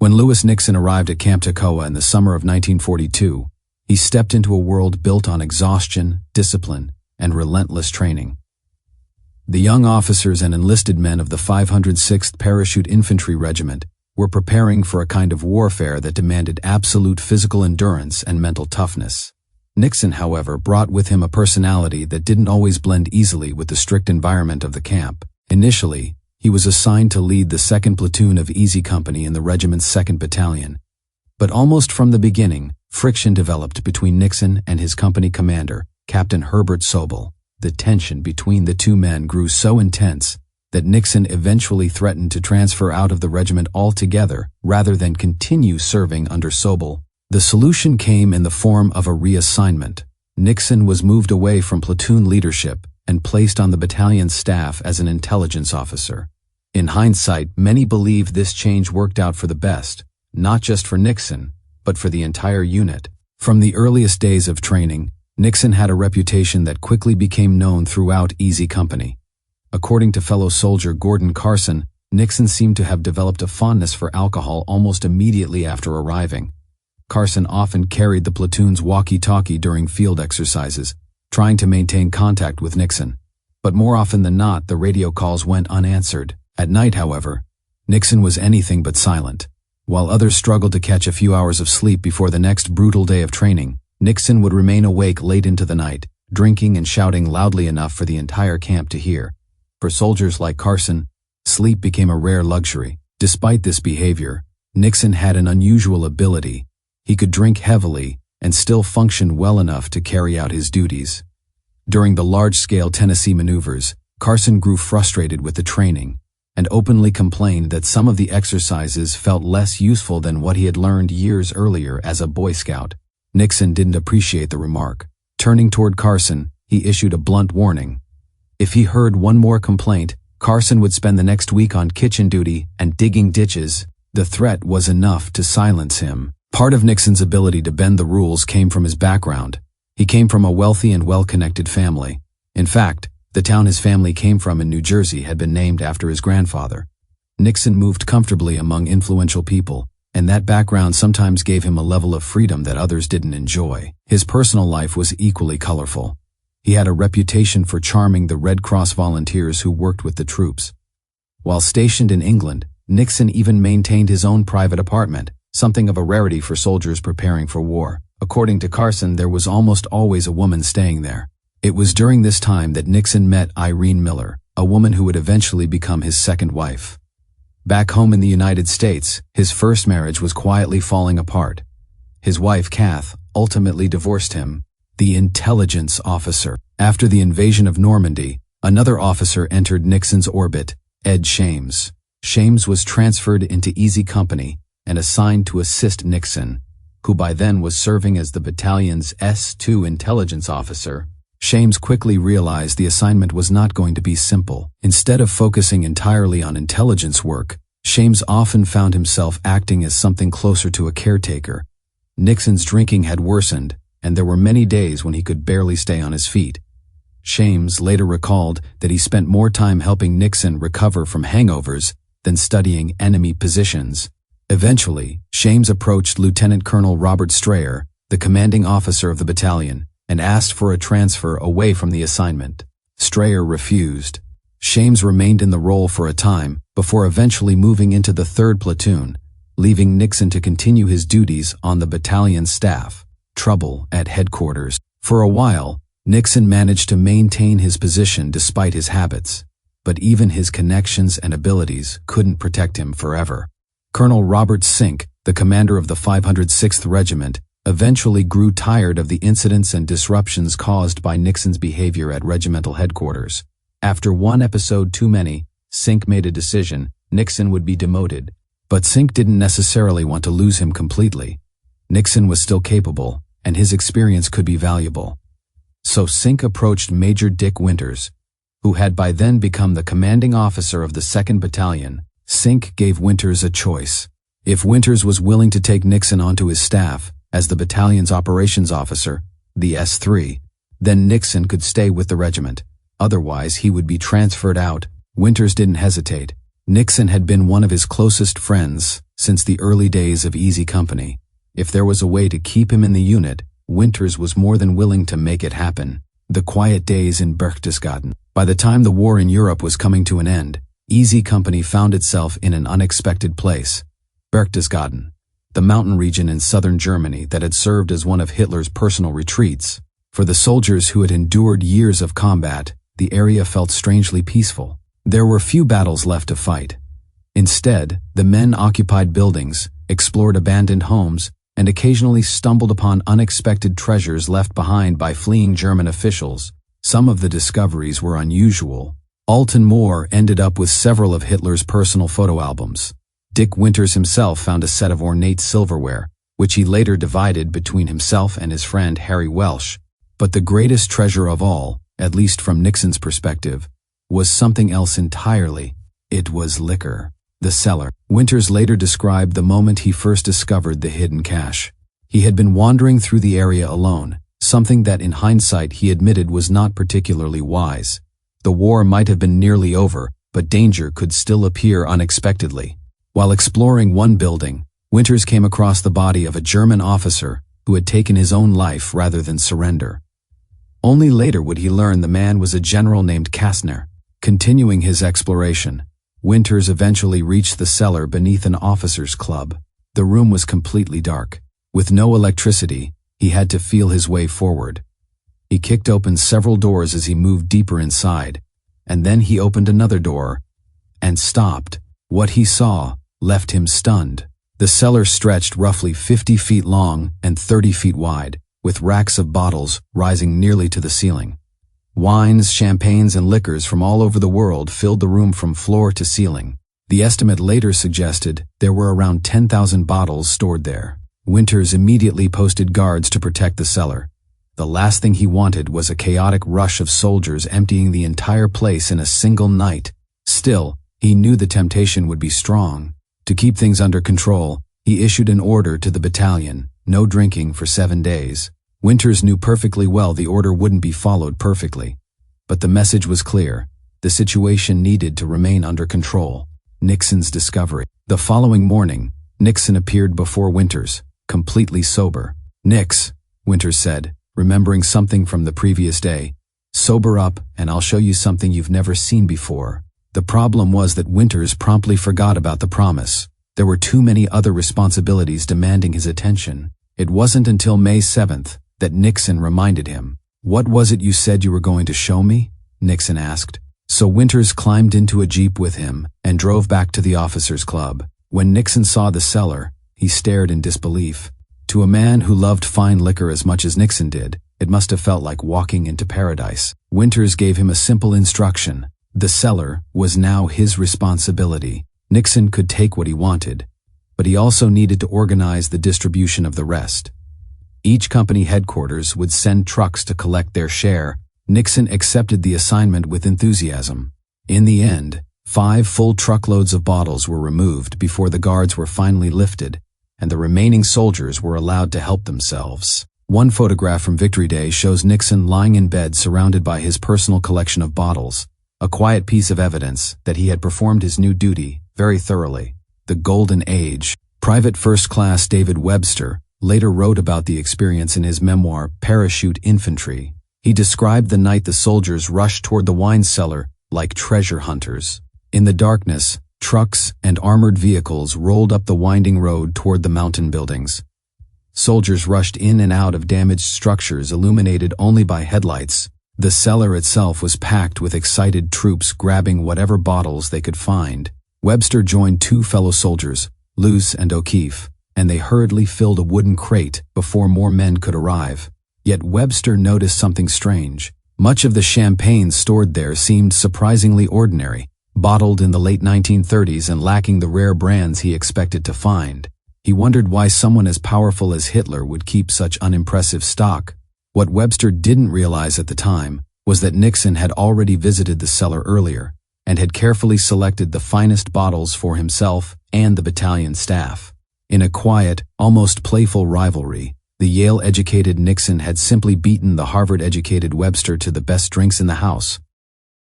When Lewis Nixon arrived at Camp Toccoa in the summer of 1942, he stepped into a world built on exhaustion, discipline, and relentless training. The young officers and enlisted men of the 506th Parachute Infantry Regiment were preparing for a kind of warfare that demanded absolute physical endurance and mental toughness. Nixon, however, brought with him a personality that didn't always blend easily with the strict environment of the camp. Initially, he was assigned to lead the 2nd Platoon of Easy Company in the regiment's 2nd Battalion. But almost from the beginning, friction developed between Nixon and his company commander, Captain Herbert Sobel. The tension between the two men grew so intense that Nixon eventually threatened to transfer out of the regiment altogether rather than continue serving under Sobel. The solution came in the form of a reassignment. Nixon was moved away from platoon leadership and placed on the battalion's staff as an intelligence officer. In hindsight, many believe this change worked out for the best, not just for Nixon, but for the entire unit. From the earliest days of training, Nixon had a reputation that quickly became known throughout Easy Company. According to fellow soldier Gordon Carson, Nixon seemed to have developed a fondness for alcohol almost immediately after arriving. Carson often carried the platoon's walkie-talkie during field exercises, trying to maintain contact with Nixon. But more often than not, the radio calls went unanswered. At night, however, Nixon was anything but silent. While others struggled to catch a few hours of sleep before the next brutal day of training, Nixon would remain awake late into the night, drinking and shouting loudly enough for the entire camp to hear. For soldiers like Carson, sleep became a rare luxury. Despite this behavior, Nixon had an unusual ability. He could drink heavily and still function well enough to carry out his duties. During the large-scale Tennessee maneuvers, Carson grew frustrated with the training and openly complained that some of the exercises felt less useful than what he had learned years earlier as a Boy Scout. Nixon didn't appreciate the remark. Turning toward Carson, he issued a blunt warning. If he heard one more complaint, Carson would spend the next week on kitchen duty and digging ditches. The threat was enough to silence him. Part of Nixon's ability to bend the rules came from his background. He came from a wealthy and well-connected family. In fact, the town his family came from in New Jersey had been named after his grandfather. Nixon moved comfortably among influential people, and that background sometimes gave him a level of freedom that others didn't enjoy. His personal life was equally colorful. He had a reputation for charming the Red Cross volunteers who worked with the troops. While stationed in England, Nixon even maintained his own private apartment, something of a rarity for soldiers preparing for war. According to Carson, there was almost always a woman staying there. It was during this time that Nixon met Irene Miller, a woman who would eventually become his second wife. Back home in the United States, his first marriage was quietly falling apart. His wife, Kath, ultimately divorced him. The intelligence officer. After the invasion of Normandy, another officer entered Nixon's orbit, Ed Shames. Shames was transferred into Easy Company and assigned to assist Nixon, who by then was serving as the battalion's S2 intelligence officer. Shames quickly realized the assignment was not going to be simple. Instead of focusing entirely on intelligence work, Shames often found himself acting as something closer to a caretaker. Nixon's drinking had worsened, and there were many days when he could barely stay on his feet. Shames later recalled that he spent more time helping Nixon recover from hangovers than studying enemy positions. Eventually, Shames approached Lieutenant Colonel Robert Strayer, the commanding officer of the battalion, and asked for a transfer away from the assignment. Strayer refused. Shames remained in the role for a time before eventually moving into the 3rd Platoon, leaving Nixon to continue his duties on the battalion staff. Trouble at headquarters. For a while, Nixon managed to maintain his position despite his habits, but even his connections and abilities couldn't protect him forever. Colonel Robert Sink, the commander of the 506th Regiment, eventually grew tired of the incidents and disruptions caused by Nixon's behavior at regimental headquarters. After one episode too many, Sink made a decision: Nixon would be demoted. But Sink didn't necessarily want to lose him completely. Nixon was still capable, and his experience could be valuable. So Sink approached Major Dick Winters, who had by then become the commanding officer of the 2nd Battalion. Sink gave Winters a choice. If Winters was willing to take Nixon onto his staff as the battalion's operations officer, the S3, then Nixon could stay with the regiment. Otherwise, he would be transferred out. Winters didn't hesitate. Nixon had been one of his closest friends Since the early days of Easy Company, if there was a way to keep him in the unit, Winters was more than willing to make it happen. The quiet days in Berchtesgaden. By the time the war in Europe was coming to an end, Easy Company found itself in an unexpected place. Berchtesgaden, the mountain region in southern Germany that had served as one of Hitler's personal retreats. For the soldiers who had endured years of combat, the area felt strangely peaceful. There were few battles left to fight. Instead, the men occupied buildings, explored abandoned homes, and occasionally stumbled upon unexpected treasures left behind by fleeing German officials. Some of the discoveries were unusual. Alton Moore ended up with several of Hitler's personal photo albums. Dick Winters himself found a set of ornate silverware, which he later divided between himself and his friend Harry Welsh. But the greatest treasure of all, at least from Nixon's perspective, was something else entirely. It was liquor. The cellar. Winters later described the moment he first discovered the hidden cache. He had been wandering through the area alone, something that in hindsight he admitted was not particularly wise. The war might have been nearly over, but danger could still appear unexpectedly. While exploring one building, Winters came across the body of a German officer who had taken his own life rather than surrender. Only later would he learn the man was a general named Kastner. Continuing his exploration, Winters eventually reached the cellar beneath an officers' club. The room was completely dark. With no electricity, he had to feel his way forward. He kicked open several doors as he moved deeper inside, and then he opened another door and stopped. What he saw left him stunned. The cellar stretched roughly 50 feet long and 30 feet wide, with racks of bottles rising nearly to the ceiling. Wines, champagnes, and liquors from all over the world filled the room from floor to ceiling. The estimate later suggested there were around 10,000 bottles stored there. Winters immediately posted guards to protect the cellar. The last thing he wanted was a chaotic rush of soldiers emptying the entire place in a single night. Still, he knew the temptation would be strong. To keep things under control, he issued an order to the battalion: no drinking for 7 days. Winters knew perfectly well the order wouldn't be followed perfectly. But the message was clear. The situation needed to remain under control. Nixon's discovery. The following morning, Nixon appeared before Winters, completely sober. "Nix," Winters said, remembering something from the previous day, "sober up and I'll show you something you've never seen before." The problem was that Winters promptly forgot about the promise. There were too many other responsibilities demanding his attention. It wasn't until May 7th that Nixon reminded him. "What was it you said you were going to show me?" Nixon asked. So Winters climbed into a jeep with him and drove back to the officers' club. When Nixon saw the cellar, he stared in disbelief. To a man who loved fine liquor as much as Nixon did, it must have felt like walking into paradise. Winters gave him a simple instruction. The cellar was now his responsibility. Nixon could take what he wanted, but he also needed to organize the distribution of the rest. Each company headquarters would send trucks to collect their share. Nixon accepted the assignment with enthusiasm. In the end, 5 full truckloads of bottles were removed before the guards were finally lifted, and the remaining soldiers were allowed to help themselves. One photograph from Victory Day shows Nixon lying in bed surrounded by his personal collection of bottles, a quiet piece of evidence that he had performed his new duty very thoroughly. The Golden Age. Private First Class David Webster later wrote about the experience in his memoir, Parachute Infantry. He described the night the soldiers rushed toward the wine cellar like treasure hunters. In the darkness, trucks and armored vehicles rolled up the winding road toward the mountain buildings. Soldiers rushed in and out of damaged structures illuminated only by headlights. The cellar itself was packed with excited troops grabbing whatever bottles they could find. Webster joined 2 fellow soldiers, Luce and O'Keefe, and they hurriedly filled a wooden crate before more men could arrive. Yet Webster noticed something strange. Much of the champagne stored there seemed surprisingly ordinary, bottled in the late 1930s and lacking the rare brands he expected to find. He wondered why someone as powerful as Hitler would keep such unimpressive stock. What Webster didn't realize at the time was that Nixon had already visited the cellar earlier and had carefully selected the finest bottles for himself and the battalion staff. In a quiet, almost playful rivalry, the Yale-educated Nixon had simply beaten the Harvard-educated Webster to the best drinks in the house.